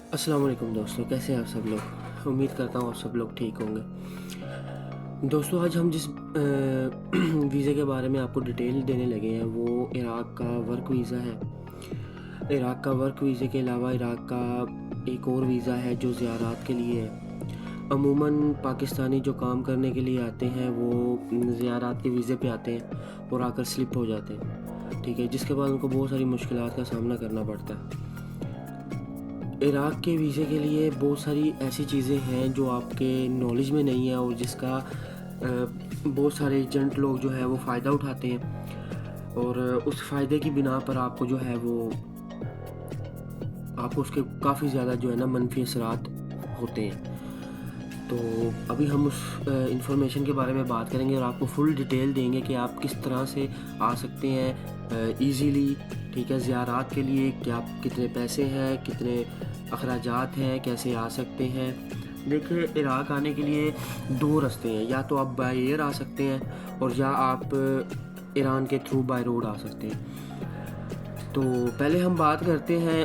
अस्सलाम वालेकुम दोस्तों, कैसे हैं आप सब लोग। उम्मीद करता हूँ आप सब लोग ठीक होंगे। दोस्तों, आज हम जिस वीज़े के बारे में आपको डिटेल देने लगे हैं वो इराक़ का वर्क वीज़ा है। इराक़ का वर्क वीज़े के अलावा इराक़ का एक और वीज़ा है जो ज़ियारत के लिए है। अमूमन पाकिस्तानी जो काम करने के लिए आते हैं वो ज़ियारत के वीज़े पे आते हैं और आकर स्लिप हो जाते हैं, ठीक है, जिसके बाद उनको बहुत सारी मुश्किलात का सामना करना पड़ता है। इराक़ के वीज़े के लिए बहुत सारी ऐसी चीज़ें हैं जो आपके नॉलेज में नहीं है और जिसका बहुत सारे एजेंट लोग जो है वो फ़ायदा उठाते हैं और उस फ़ायदे की बिना पर आपको जो है वो आपको उसके काफ़ी ज़्यादा जो है ना मनफ़ी असरात होते हैं। तो अभी हम उस इंफॉर्मेशन के बारे में बात करेंगे और आपको फुल डिटेल देंगे कि आप किस तरह से आ सकते हैं ईज़िली, ठीक है, ज़ियारत के लिए क्या कितने पैसे हैं, कितने अखराजात हैं, कैसे आ सकते हैं। देखिए, इराक़ आने के लिए 2 रास्ते हैं, या तो आप बाय एयर आ सकते हैं और या आप ईरान के थ्रू बाय रोड आ सकते हैं। तो पहले हम बात करते हैं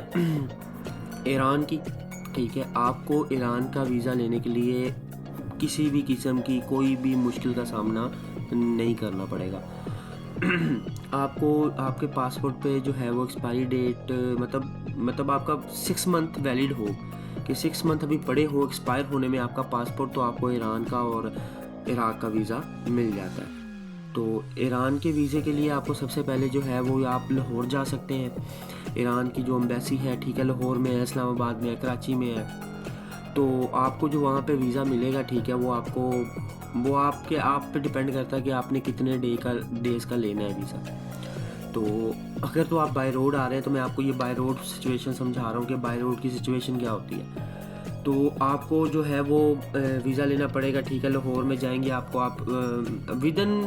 ईरान की, ठीक है। आपको ईरान का वीज़ा लेने के लिए किसी भी किस्म की कोई भी मुश्किल का सामना नहीं करना पड़ेगा। आपको आपके पासपोर्ट पे जो है वो एक्सपायरी डेट मतलब आपका 6 मंथ वैलिड हो, कि 6 मंथ अभी पड़े हो एक्सपायर होने में आपका पासपोर्ट, तो आपको ईरान का और इराक़ का वीज़ा मिल जाता है। तो ईरान के वीज़े के लिए आपको सबसे पहले जो है वो आप लाहौर जा सकते हैं। ईरान की जो एम्बेसी है, ठीक है, लाहौर में है, इस्लामाबाद में है, कराची में है। तो आपको जो वहाँ पे वीज़ा मिलेगा, ठीक है, वो आपके आप पे डिपेंड करता है कि आपने कितने डेज़ का लेना है वीज़ा। तो अगर तो आप बाय रोड आ रहे हैं तो मैं आपको ये बाय रोड सिचुएशन समझा रहा हूँ कि बाय रोड की सिचुएशन क्या होती है। तो आपको जो है वो वीज़ा लेना पड़ेगा, ठीक है, लाहौर में जाएंगे आपको, आप विदिन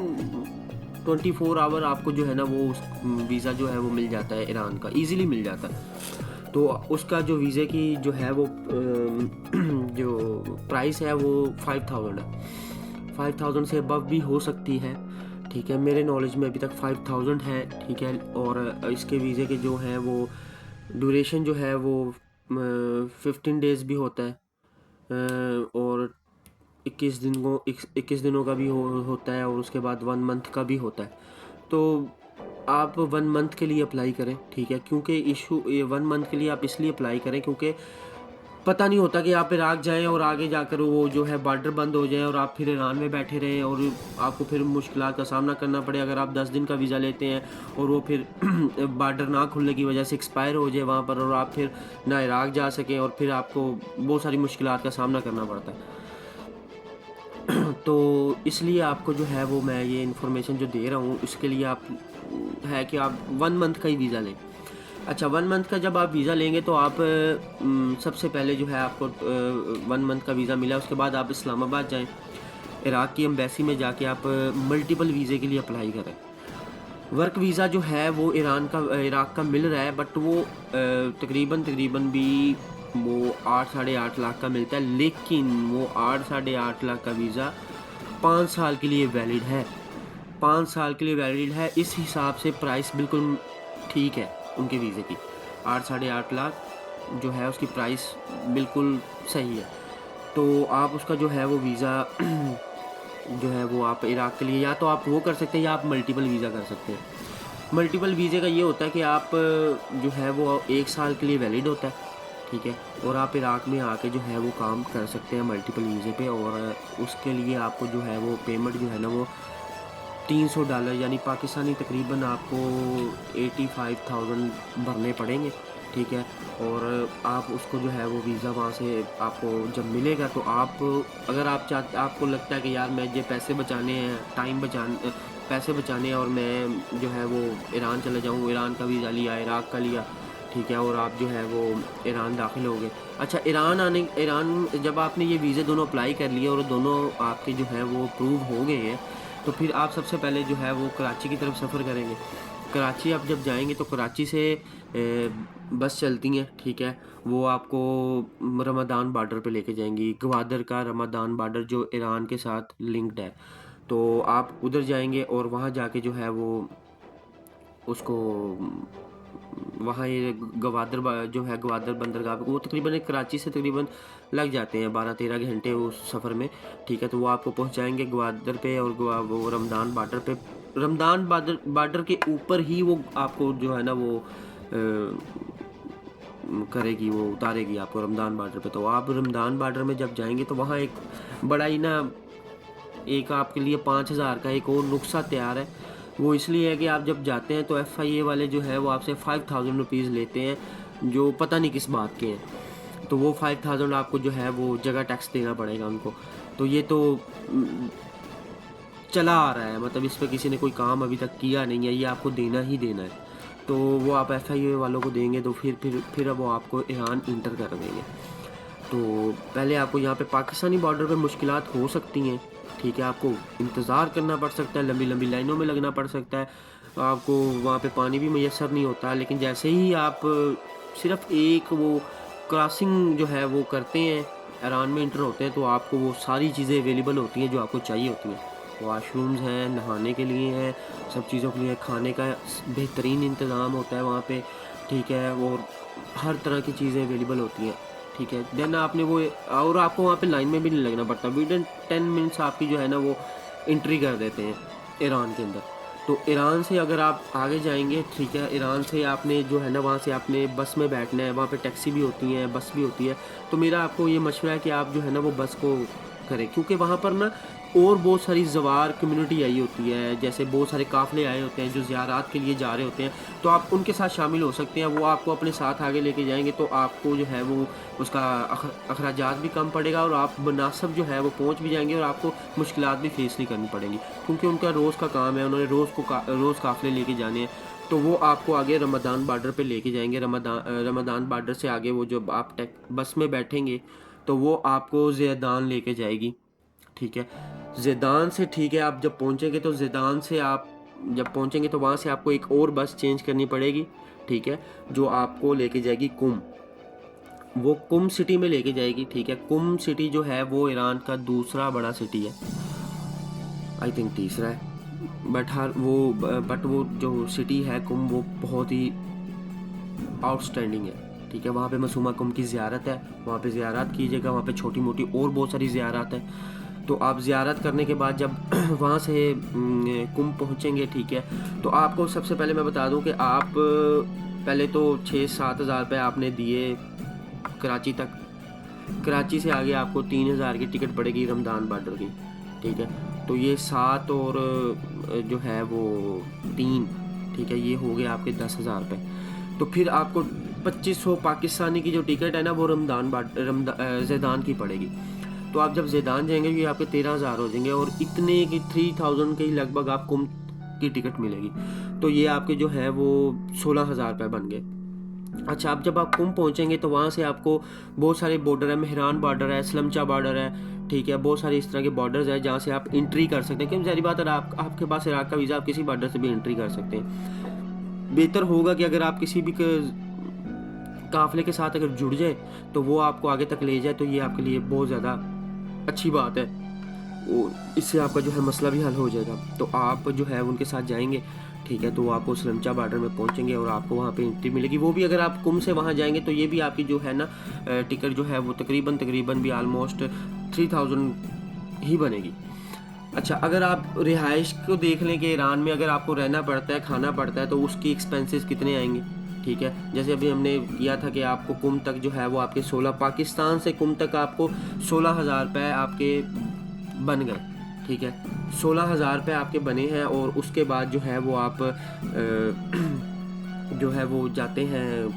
24 आवर आपको जो है ना वो वीज़ा जो है वो मिल जाता है, ईरान का ईज़िली मिल जाता है। तो उसका जो वीज़े की जो है वो जो प्राइस है वो 5000 है। 5000 से अबव भी हो सकती है, ठीक है। मेरे नॉलेज में अभी तक 5000 है, ठीक है। और इसके वीज़े के जो हैं वो ड्यूरेशन जो है वो 15 डेज़ भी होता है और 21 दिनों का भी होता है और उसके बाद 1 मंथ का भी होता है। तो आप 1 मंथ के लिए अप्लाई करें, ठीक है, क्योंकि ये 1 मंथ के लिए आप इसलिए अप्लाई करें क्योंकि पता नहीं होता कि आप इराक़ जाएँ और आगे जाकर वो जो है बॉर्डर बंद हो जाए और आप फिर ईरान में बैठे रहें और आपको फिर मुश्किलात का सामना करना पड़े। अगर आप 10 दिन का वीज़ा लेते हैं और वो फिर बॉर्डर ना खुलने की वजह से एक्सपायर हो जाए वहाँ पर और आप फिर ना इराक़ जा सकें और फिर आपको बहुत सारी मुश्किलात का सामना करना पड़ता है। तो इसलिए आपको जो है वो मैं ये इन्फॉर्मेशन जो दे रहा हूँ इसके लिए आप है कि आप 1 मंथ का ही वीज़ा लें। अच्छा, 1 मंथ का जब आप वीज़ा लेंगे तो आप सबसे पहले जो है आपको 1 मंथ का वीज़ा मिला, उसके बाद आप इस्लामाबाद जाएँ। इराक़ की एम्बेसी में जाके आप मल्टीपल वीज़े के लिए अप्लाई करें। वर्क वीज़ा जो है वो इराक़ का मिल रहा है, बट वो तकरीबन भी वो 8 साढ़े 8 लाख का मिलता है, लेकिन वो 8 साढ़े 8 लाख का वीज़ा 5 साल के लिए वैलिड है। 5 साल के लिए वैलिड है, इस हिसाब से प्राइस बिल्कुल ठीक है उनके वीज़े की। 8 साढ़े 8 लाख जो है उसकी प्राइस बिल्कुल सही है। तो आप उसका जो है वो वीज़ा जो है वो आप इराक़ के लिए या तो आप वो कर सकते हैं या आप मल्टीपल वीज़ा कर सकते हैं। मल्टीपल वीज़े का ये होता है कि आप जो है वो 1 साल के लिए वैलिड होता है, ठीक है, और आप इराक़ में आके जो है वो काम कर सकते हैं मल्टीपल वीज़े पे और उसके लिए आपको जो है वो पेमेंट जो है ना वो $300 यानी पाकिस्तानी तकरीबन आपको 85,000 भरने पड़ेंगे, ठीक है। और आप उसको जो है वो वीज़ा वहाँ से आपको जब मिलेगा तो आप अगर आपको लगता है कि यार मैं ये पैसे बचाने हैं, पैसे बचाने हैं और मैं जो है वो ईरान चला जाऊँ, ईरान का वीज़ा लिया, इराक़ का लिया, ठीक है, और आप जो है वो ईरान दाखिल हो गए। अच्छा, ईरान जब आपने ये वीज़े दोनों अप्लाई कर लिए और दोनों आपके जो है वो अप्रूव हो गए हैं, तो फिर आप सबसे पहले जो है वो कराची की तरफ सफ़र करेंगे। कराची आप जब जाएँगे तो कराची से बस चलती हैं, ठीक है, वो आपको रमदान बॉर्डर पे लेके जाएँगी। ग्वादर का रमदान बॉर्डर जो ईरान के साथ लिंक्ड है। तो आप उधर जाएँगे और वहाँ जाके जो है वो उसको वहाँ ये जो है गवादर बंदरगाह वो तकरीबन कराची से तकरीबन लग जाते हैं 12-13 घंटे उस सफ़र में, ठीक है। तो वो आपको पहुँचाएंगे ग्वादर पे और वो रमदान बार्डर पे, रमदान बार्डर के ऊपर ही वो आपको जो है ना वो करेगी, वो उतारेगी आपको रमदान बार्डर पे। तो आप रमदान बार्डर में जब जाएंगे तो वहाँ एक बड़ा ही ना एक आपके लिए 5,000 का एक और नुस्खा तैयार है। वो इसलिए है कि आप जब जाते हैं तो FIA वाले जो है वो आपसे 5,000 रुपीज़ लेते हैं, जो पता नहीं किस बात के हैं। तो वो 5,000 आपको जो है वो जगह टैक्स देना पड़ेगा उनको। तो ये तो चला आ रहा है, मतलब इस पर किसी ने कोई काम अभी तक किया नहीं है, ये आपको देना ही देना है। तो वो आप FIA वालों को देंगे तो फिर अब वो आपको ईरान इंटर कर देंगे। तो पहले आपको यहाँ पे पाकिस्तानी बॉर्डर पे मुश्किलात हो सकती हैं, ठीक है। आपको इंतज़ार करना पड़ सकता है, लंबी लंबी लाइनों में लगना पड़ सकता है, आपको वहाँ पे पानी भी मैसर नहीं होता। लेकिन जैसे ही आप सिर्फ एक वो क्रॉसिंग जो है वो करते हैं, ईरान में इंटर होते हैं, तो आपको वो सारी चीज़ें अवेलेबल होती हैं जो आपको चाहिए होती हैं। वॉशरूम्स हैं, नहाने के लिए हैं, सब चीज़ों के लिए, खाने का बेहतरीन इंतज़ाम होता है वहाँ पे, ठीक है। और हर तरह की चीज़ें अवेलेबल होती हैं, ठीक है। देन आपने वो, और आपको वहाँ पे लाइन में भी नहीं लगना पड़ता, विदिन 10 मिनट्स आपकी जो है ना वो एंट्री कर देते हैं ईरान के अंदर। तो ईरान से अगर आप आगे जाएंगे, ठीक है, ईरान से आपने जो है ना वहाँ से आपने बस में बैठना है, वहाँ पे टैक्सी भी होती हैं, बस भी होती है। तो मेरा आपको ये मशवरा है कि आप जो है ना वो बस को करें, क्योंकि वहाँ पर ना और बहुत सारी ज़वार कम्युनिटी आई होती है, जैसे बहुत सारे काफ़िले आए होते हैं जो ज़ियारात के लिए जा रहे होते हैं, तो आप उनके साथ शामिल हो सकते हैं। वो आपको अपने साथ आगे लेके जाएंगे तो आपको जो है वो उसका अखराजात भी कम पड़ेगा और आप मुनासिब जो है वो पहुंच भी जाएंगे और आपको मुश्किलात भी फेस नहीं करनी पड़ेंगी, क्योंकि उनका रोज़ का काम है, उन्होंने रोज़ काफ़िले लेके जाने हैं। तो वो आपको आगे रमदान बार्डर पे लेके जाएंगे। रमदान बार्डर से आगे वो जब आप बस में बैठेंगे तो वो आपको ज़ेदान लेके जाएगी, ठीक है। ज़ेदान से, ठीक है, आप जब पहुंचेंगे तो ज़ेदान से आप जब पहुंचेंगे तो वहाँ से आपको एक और बस चेंज करनी पड़ेगी, ठीक है, जो आपको लेके जाएगी कुम। वो कुम सिटी में लेके जाएगी, ठीक है। कुम सिटी जो है वो ईरान का दूसरा बड़ा सिटी है, आई थिंक तीसरा है, बट वो जो सिटी है कुम, वो बहुत ही आउटस्टैंडिंग है, ठीक है। वहाँ पे मासूमा कुम की ज़ियारत है, वहाँ पे ज़ियारत कीजिएगा। वहाँ पे छोटी मोटी और बहुत सारी ज़ियारत है। तो आप ज़ियारत करने के बाद जब वहाँ से कुम पहुँचेंगे, ठीक है, तो आपको सबसे पहले मैं बता दूँ कि आप पहले तो 6-7 हज़ार रुपये आपने दिए कराची तक। कराची से आगे आपको 3,000 की टिकट पड़ेगी रमदान बार्डर की, ठीक है। तो ये 7 और जो है वो 3, ठीक है, ये हो गए आपके 10,000 रुपये। तो फिर आपको 2500 पाकिस्तानी की जो टिकट है ना वो ज़ेदान की पड़ेगी। तो आप जब ज़ेदान जाएंगे ये आपके 13,000 हो जाएंगे और इतने की 3,000 के लगभग आप कुम की टिकट मिलेगी। तो ये आपके जो है वो 16,000 रुपये बन गए। अच्छा, अब जब आप कुम पहुंचेंगे तो वहाँ से आपको बहुत सारे बॉर्डर है, मेहरान बॉर्डर है, सलमचा बॉर्डर है, ठीक है, बहुत सारे इस तरह के बॉर्डर्स हैं जहाँ से आप एंट्री कर सकते हैं। क्योंकि ज़ाहिर बात है आपके पास इराक का वीज़ा, आप किसी बॉर्डर से भी एंट्री कर सकते हैं। बेहतर होगा कि अगर आप किसी भी काफ़िले के साथ अगर जुड़ जाए तो वो आपको आगे तक ले जाए, तो ये आपके लिए बहुत ज़्यादा अच्छी बात है। इससे आपका जो है मसला भी हल हो जाएगा। तो आप जो है उनके साथ जाएंगे, ठीक है, तो आपको सलमचा बार्डर में पहुंचेंगे और आपको वहाँ पे एंट्री मिलेगी। वो भी अगर आप कुम से वहाँ जाएंगे तो ये भी आपकी जो है ना टिकट जो है वो तकरीबन भी आलमोस्ट 3,000 ही बनेगी। अच्छा, अगर आप रिहाइश को देख लें कि ईरान में अगर आपको रहना पड़ता है, खाना पड़ता है, तो उसकी एक्सपेंसेस कितने आएंगे, ठीक है। जैसे अभी हमने किया था कि आपको कुम तक जो है वो आपके 16, पाकिस्तान से कुम तक आपको 16,000 रुपये आपके बन गए, ठीक है, 16,000 रुपये आपके बने हैं। और उसके बाद जो है वो आप जो है वो जाते हैं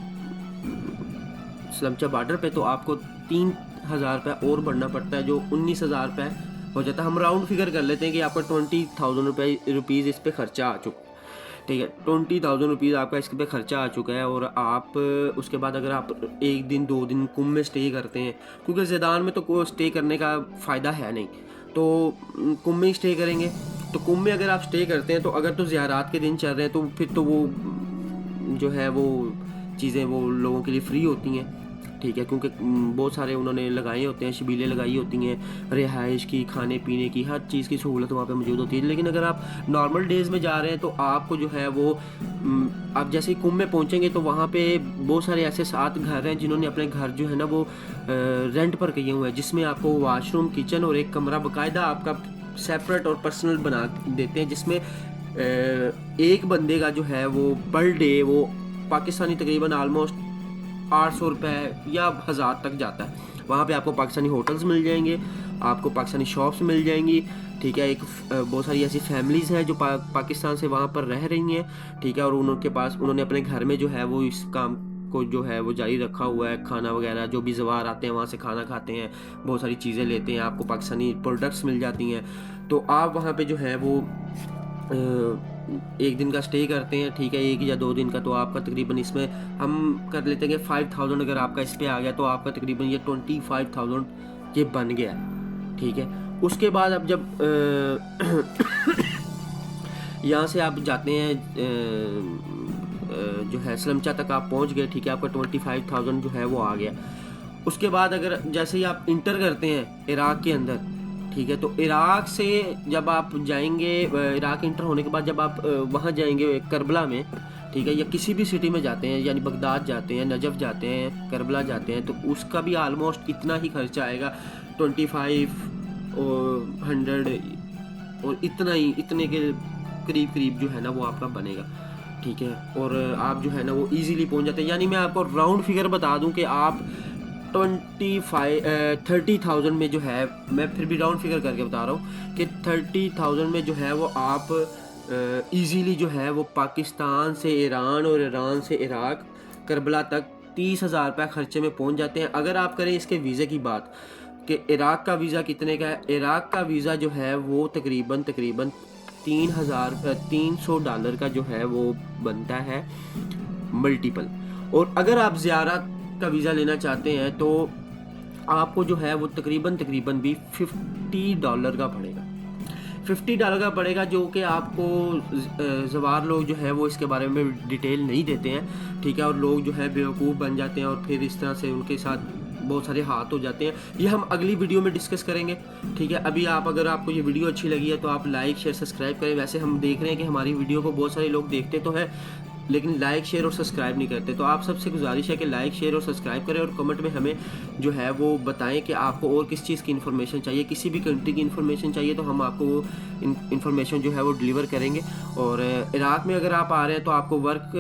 सलमचा बॉर्डर पे, तो आपको 3,000 रुपये और बढ़ना पड़ता है, जो 19,000 रुपये हो जाता है। हम राउंड फिगर कर लेते हैं कि आपका 20,000 रुपीज़ इस पे खर्चा आ चुका, ठीक है, 20,000 रुपीज़ आपका इस पे खर्चा आ चुका है। और आप उसके बाद अगर आप 1 दिन 2 दिन कुम में स्टे करते हैं, क्योंकि ज़ेदान में तो कोई स्टे करने का फ़ायदा है नहीं, तो कुम में ही स्टे करेंगे। तो कुम में अगर आप स्टे करते हैं तो अगर तो ज़ियारात के दिन चल रहे हैं तो फिर तो वो जो है वो चीज़ें वो लोगों के लिए फ्री होती हैं, ठीक है, क्योंकि बहुत सारे उन्होंने लगाए होते हैं, शबीलें लगाई होती हैं, रिहाइश की, खाने पीने की, हर चीज़ की सहूलत वहाँ पे मौजूद होती है। लेकिन अगर आप नॉर्मल डेज़ में जा रहे हैं तो आपको जो है वो आप जैसे ही कुंभ में पहुँचेंगे तो वहाँ पे बहुत सारे ऐसे 7 घर हैं जिन्होंने अपने घर जो है ना वो रेंट पर किए हुए हैं, जिसमें आपको वाशरूम, किचन और एक कमरा बाकायदा आपका सेपरेट और पर्सनल बना देते हैं, जिसमें एक बंदे का जो है वो पर डे वो पाकिस्तानी तकरीबन आलमोस्ट 800 रुपये या 1000 तक जाता है। वहाँ पे आपको पाकिस्तानी होटल्स मिल जाएंगे, आपको पाकिस्तानी शॉप्स मिल जाएंगी, ठीक है। एक बहुत सारी ऐसी फैमिलीज़ हैं जो पाकिस्तान से वहाँ पर रह रही हैं, ठीक है, और उनके पास उन्होंने अपने घर में जो है वो इस काम को जो है वो जारी रखा हुआ है। खाना वगैरह जो भी ज़वार आते हैं वहाँ से खाना खाते हैं, बहुत सारी चीज़ें लेते हैं, आपको पाकिस्तानी प्रोडक्ट्स मिल जाती हैं। तो आप वहाँ पे जो है वो एक दिन का स्टे करते हैं, ठीक है, 1 या 2 दिन का, तो आपका तकरीबन इसमें हम कर लेते हैं कि 5000 अगर आपका इस पे आ गया तो आपका तकरीबन ये 25,000 ये बन गया, ठीक है। उसके बाद अब जब यहाँ से आप जाते हैं जो है सलमचा तक आप पहुँच गए, ठीक है, आपका 25,000 जो है वो आ गया। उसके बाद अगर जैसे ही आप इंटर करते हैं इराक़ के अंदर, ठीक है, तो इराक़ से जब आप जाएंगे, इराक़ इंटर होने के बाद जब आप वहाँ जाएंगे करबला में, ठीक है, या किसी भी सिटी में जाते हैं, यानी बगदाद जाते हैं, नजफ़ जाते हैं, करबला जाते हैं, तो उसका भी आलमोस्ट इतना ही खर्चा आएगा, 25 और 100 और इतने के करीब करीब जो है ना वो आपका बनेगा, ठीक है। और आप जो है ना वो ईज़िली पहुँच जाते हैं। यानी मैं आपको राउंड फिगर बता दूँ कि आप 30,000 में जो है, मैं फिर भी राउंड फिगर करके बता रहा हूँ कि 30,000 में जो है वो आप इजीली जो है वो पाकिस्तान से ईरान और ईरान से इराक़ करबला तक 30,000 रुपये खर्चे में पहुँच जाते हैं। अगर आप करें इसके वीज़े की बात कि इराक़ का वीज़ा कितने का है, इराक़ का वीज़ा जो है वो तकरीबन $300 का जो है वो बनता है मल्टीपल। और अगर आप ज़ियारत का वीज़ा लेना चाहते हैं तो आपको जो है वो तकरीबन भी $50 का पड़ेगा, $50 का पड़ेगा, जो कि आपको ज़वार लोग जो है वो इसके बारे में डिटेल नहीं देते हैं, ठीक है, और लोग जो है बेवकूफ़ बन जाते हैं और फिर इस तरह से उनके साथ बहुत सारे हाथ हो जाते हैं। ये हम अगली वीडियो में डिस्कस करेंगे, ठीक है। अभी अगर आपको ये वीडियो अच्छी लगी है तो आप लाइक शेयर सब्सक्राइब करें। वैसे हम देख रहे हैं कि हमारी वीडियो को बहुत सारे लोग देखते तो है लेकिन लाइक शेयर और सब्सक्राइब नहीं करते, तो आप सबसे गुजारिश है कि लाइक शेयर और सब्सक्राइब करें और कमेंट में हमें जो है वो बताएं कि आपको और किस चीज़ की इन्फॉर्मेशन चाहिए, किसी भी कंट्री की इन्फॉर्मेशन चाहिए तो हम आपको वो इन्फॉर्मेशन जो है वो डिलीवर करेंगे। और इराक़ में अगर आप आ रहे हैं तो आपको वर्क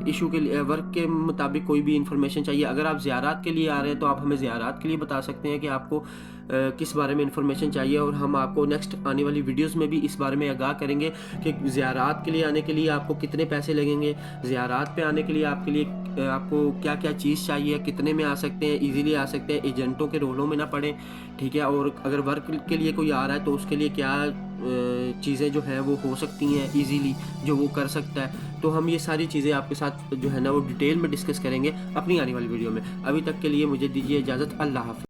इशू के लिए, वर्क के मुताबिक कोई भी इन्फॉर्मेशन चाहिए। अगर आप ज़ियारत के लिए आ रहे हैं तो आप हमें ज़ियारत के लिए बता सकते हैं कि आपको किस बारे में इन्फॉर्मेशन चाहिए, और हम आपको नेक्स्ट आने वाली वीडियोस में भी इस बारे में आगाह करेंगे कि ज़ियारत के लिए आने के लिए आपको कितने पैसे लगेंगे, ज़ियारत पे आने के लिए आपको क्या क्या चीज़ चाहिए, कितने में आ सकते हैं, इजीली आ सकते हैं, एजेंटों के रोलों में ना पड़े, ठीक है। और अगर वर्क के लिए कोई आ रहा है तो उसके लिए क्या चीज़ें जो हैं वो हो सकती हैं इजीली जो वो कर सकता है। तो हम ये सारी चीज़ें आपके साथ जो है ना वो डिटेल में डिस्कस करेंगे अपनी आने वाली वीडियो में। अभी तक के लिए मुझे दीजिए इजाज़त। अल्लाह हाफ़िज़।